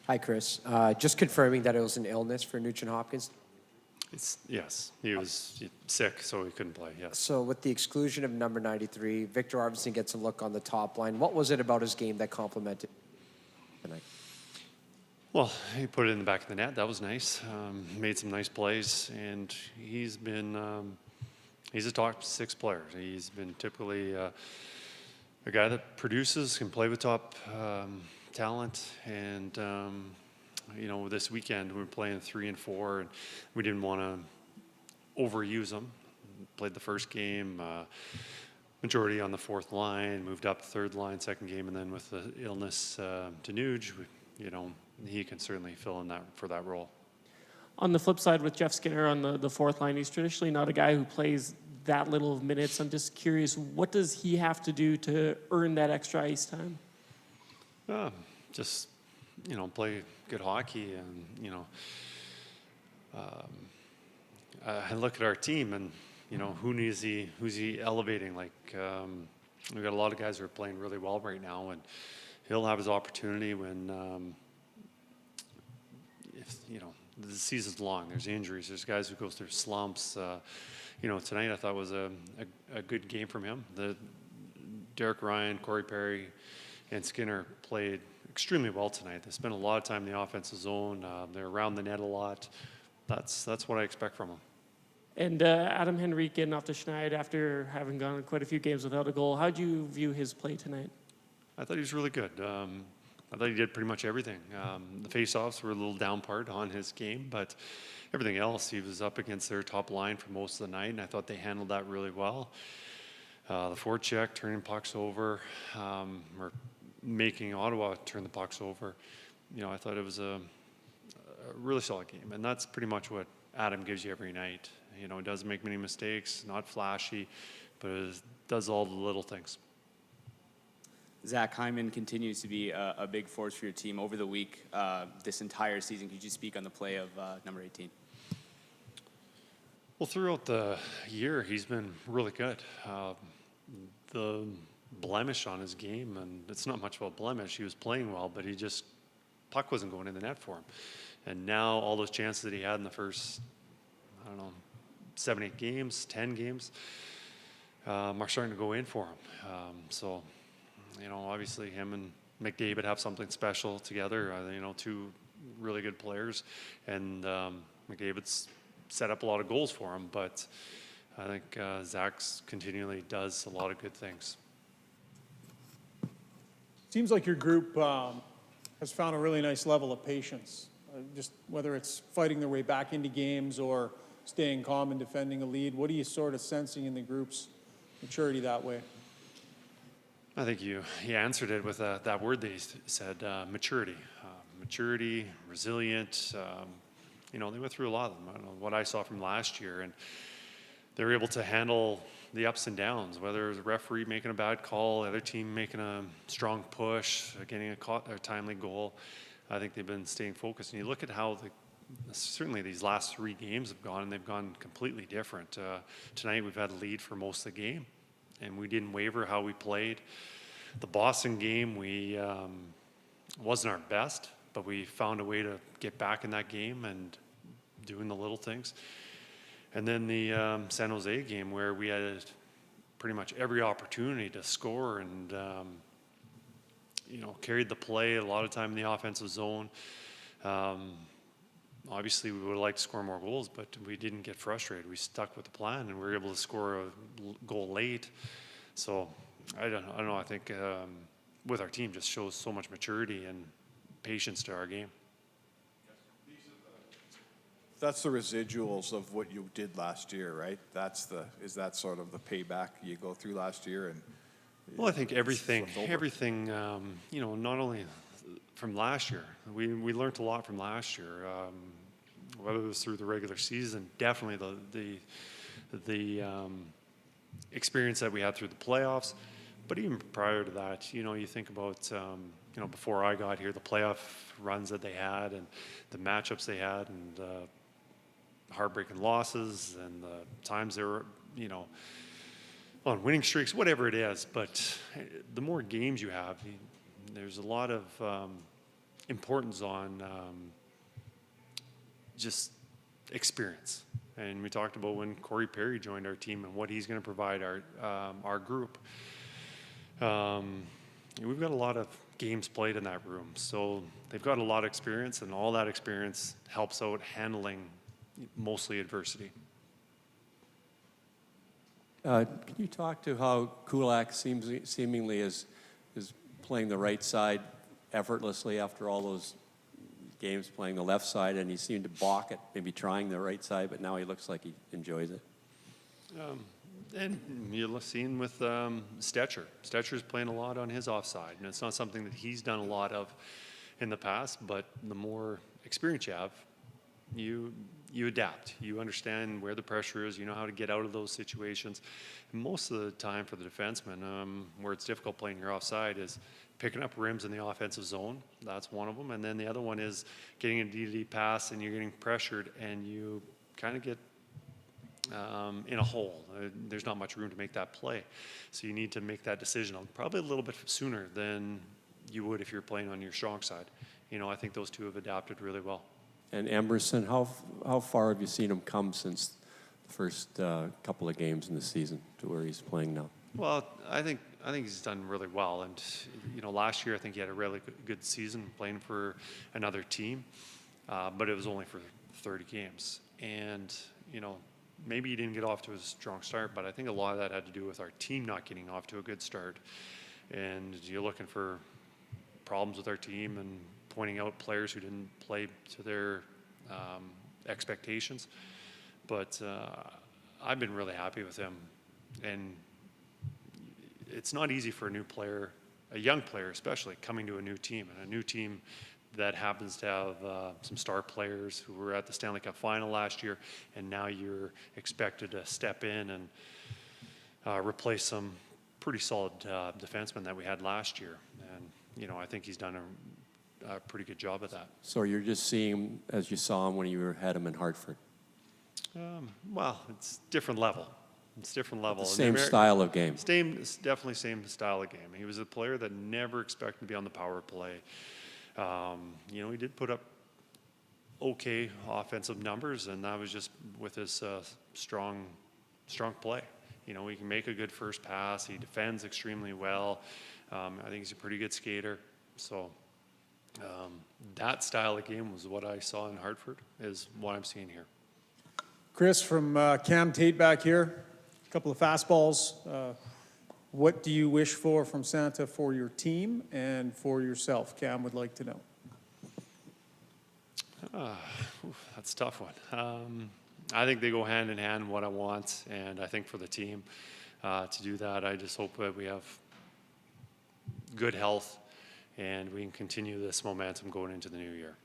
Hi, Kris. Just confirming that it was an illness for Nugent Hopkins. Yes, he was sick, so he couldn't play. Yes. So with the exclusion of number 93, Victor Arvidsson gets a look on the top line. What was it about his game that complemented tonight? Well, he put it in the back of the net. That was nice. Made some nice plays, and he's a top six player. He's been typically a guy that produces, can play with top talent, and this weekend we were playing 3 and 4, and we didn't want to overuse him. Played the first game, majority on the fourth line, moved up the third line, second game, and then with the illness to Nuge, he can certainly fill in for that role. On the flip side, with Jeff Skinner on the fourth line, he's traditionally not a guy who plays that little of minutes. I'm just curious, what does he have to do to earn that extra ice time? Just play good hockey, and I look at our team, and who's he elevating? Like we've got a lot of guys who are playing really well right now, and he'll have his opportunity when the season's long. There's injuries. There's guys who go through slumps. Tonight I thought was a good game from him. Derek Ryan, Corey Perry, and Skinner played extremely well tonight. They spent a lot of time in the offensive zone. They're around the net a lot. That's what I expect from them. And Adam Henrique getting off the schneid after having gone quite a few games without a goal. How do you view his play tonight? I thought he was really good. I thought he did pretty much everything. The face-offs were a little down part on his game, but everything else, he was up against their top line for most of the night, and I thought they handled that really well. The forecheck, turning pucks over, or making Ottawa turn the pucks over. I thought it was a really solid game, and that's pretty much what Adam gives you every night. He doesn't make many mistakes, not flashy, but does all the little things. Zach, Hyman continues to be a big force for your team over the week, this entire season. Could you speak on the play of number 18? Well, throughout the year, he's been really good. The blemish on his game, and it's not much of a blemish, he was playing well, but puck wasn't going in the net for him. And now all those chances that he had in the first, 7, 8 games, 10 games, are starting to go in for him. Obviously him and McDavid have something special together. Two really good players, and McDavid's set up a lot of goals for him. But I think Zach's continually does a lot of good things. Seems like your group has found a really nice level of patience. Just whether it's fighting their way back into games or staying calm and defending a lead. What are you sort of sensing in the group's maturity that way? I think you answered it with that word they said, maturity. Maturity, resilient. They went through a lot of them. I don't know what I saw from last year, and they were able to handle the ups and downs, whether it was a referee making a bad call, the other team making a strong push, getting a timely goal. I think they've been staying focused. And you look at how certainly these last 3 games have gone, and they've gone completely different. Tonight we've had a lead for most of the game, and we didn't waver how we played. The Boston game, we wasn't our best, but we found a way to get back in that game and doing the little things. And then the San Jose game, where we had pretty much every opportunity to score and carried the play a lot of time in the offensive zone. Obviously, we would have liked to score more goals, but we didn't get frustrated. We stuck with the plan, and we were able to score a goal late. So I don't know. I think with our team, just shows so much maturity and patience to our game. That's the residuals of what you did last year, right? Is that sort of the payback you go through last year? And well, I think everything, not only from last year. We learned a lot from last year, whether it was through the regular season, definitely the experience that we had through the playoffs, but even prior to that, you think about, before I got here, the playoff runs that they had and the matchups they had and heartbreaking losses and the times they were, on winning streaks, whatever it is. But the more games you have, there's a lot of importance on just experience. And we talked about when Corey Perry joined our team and what he's going to provide our group. We've got a lot of games played in that room, so they've got a lot of experience, and all that experience helps out handling mostly adversity. Can you talk to how Kulak seemingly is playing the right side effortlessly after all those games playing the left side, and he seemed to balk at maybe trying the right side, but now he looks like he enjoys it. And you're seeing with Stetcher. Stetcher's playing a lot on his offside, and it's not something that he's done a lot of in the past, but the more experience you have, you adapt. You understand where the pressure is. You know how to get out of those situations. And most of the time for the defenseman, where it's difficult playing your offside is picking up rims in the offensive zone. That's one of them. And then the other one is getting a D-to-D pass, and you're getting pressured, and you kind of get in a hole. There's not much room to make that play. So you need to make that decision probably a little bit sooner than you would if you're playing on your strong side. I think those two have adapted really well. And Emerson, how far have you seen him come since the first couple of games in the season to where he's playing now? Well, I think he's done really well, and last year I think he had a really good season playing for another team, but it was only for 30 games, and maybe he didn't get off to a strong start, but I think a lot of that had to do with our team not getting off to a good start, and you're looking for problems with our team and pointing out players who didn't play to their expectations, but I've been really happy with him, and it's not easy for a new player, a young player especially, coming to a new team, and a new team that happens to have some star players who were at the Stanley Cup final last year, and now you're expected to step in and replace some pretty solid defensemen that we had last year. And, I think he's done a pretty good job at that. So you're just seeing him as you saw him when you had him in Hartford? Well, it's different level. It's different level. Same style of game. It's definitely same style of game. He was a player that never expected to be on the power play. He did put up okay offensive numbers, and that was just with his strong play. He can make a good first pass. He defends extremely well. I think he's a pretty good skater. So that style of game was what I saw in Hartford, is what I'm seeing here. Kris, from Cam Tate back here, a couple of fastballs. What do you wish for from Santa for your team and for yourself? Cam would like to know. That's a tough one. I think they go hand in hand, what I want, and I think for the team to do that, I just hope that we have good health and we can continue this momentum going into the new year.